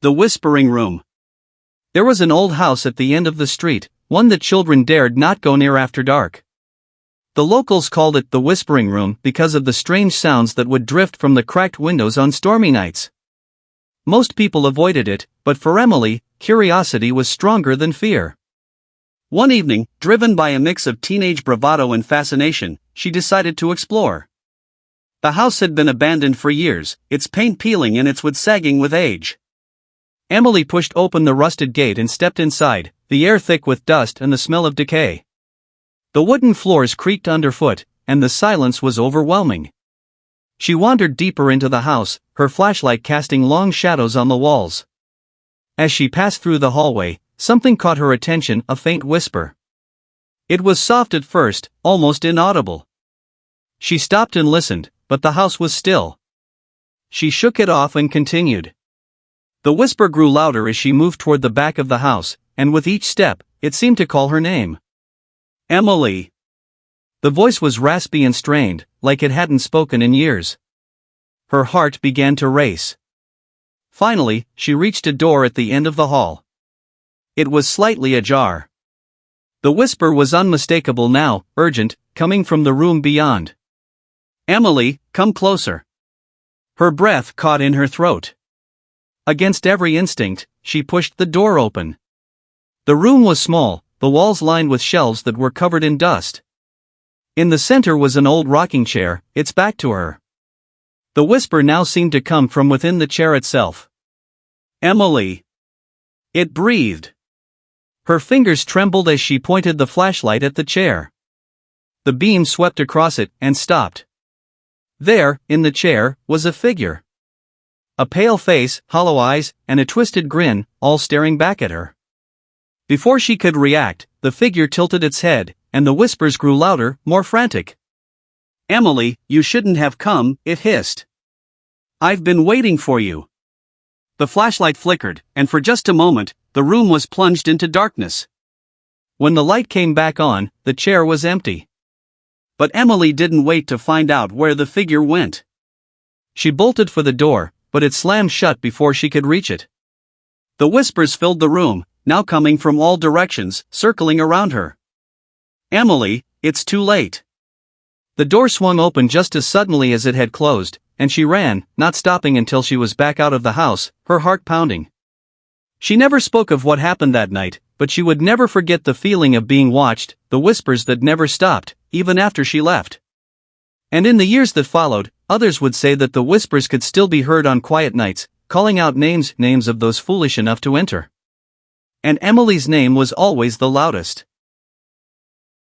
The Whispering Room. There was an old house at the end of the street, one that children dared not go near after dark. The locals called it the Whispering Room because of the strange sounds that would drift from the cracked windows on stormy nights. Most people avoided it, but for Emily, curiosity was stronger than fear. One evening, driven by a mix of teenage bravado and fascination, she decided to explore. The house had been abandoned for years, its paint peeling and its wood sagging with age. Emily pushed open the rusted gate and stepped inside, the air thick with dust and the smell of decay. The wooden floors creaked underfoot, and the silence was overwhelming. She wandered deeper into the house, her flashlight casting long shadows on the walls. As she passed through the hallway, something caught her attention, a faint whisper. It was soft at first, almost inaudible. She stopped and listened, but the house was still. She shook it off and continued. The whisper grew louder as she moved toward the back of the house, and with each step, it seemed to call her name. Emily. The voice was raspy and strained, like it hadn't spoken in years. Her heart began to race. Finally, she reached a door at the end of the hall. It was slightly ajar. The whisper was unmistakable now, urgent, coming from the room beyond. Emily, come closer. Her breath caught in her throat. Against every instinct, she pushed the door open. The room was small, the walls lined with shelves that were covered in dust. In the center was an old rocking chair, its back to her. The whisper now seemed to come from within the chair itself. Emily. It breathed. Her fingers trembled as she pointed the flashlight at the chair. The beam swept across it and stopped. There, in the chair, was a figure. A pale face, hollow eyes, and a twisted grin, all staring back at her. Before she could react, the figure tilted its head, and the whispers grew louder, more frantic. Emily, you shouldn't have come, it hissed. I've been waiting for you. The flashlight flickered, and for just a moment, the room was plunged into darkness. When the light came back on, the chair was empty. But Emily didn't wait to find out where the figure went. She bolted for the door, but it slammed shut before she could reach it. The whispers filled the room, now coming from all directions, circling around her. Emily, it's too late. The door swung open just as suddenly as it had closed, and she ran, not stopping until she was back out of the house, her heart pounding. She never spoke of what happened that night, but she would never forget the feeling of being watched, the whispers that never stopped, even after she left. And in the years that followed, others would say that the whispers could still be heard on quiet nights, calling out names of those foolish enough to enter. And Emily's name was always the loudest.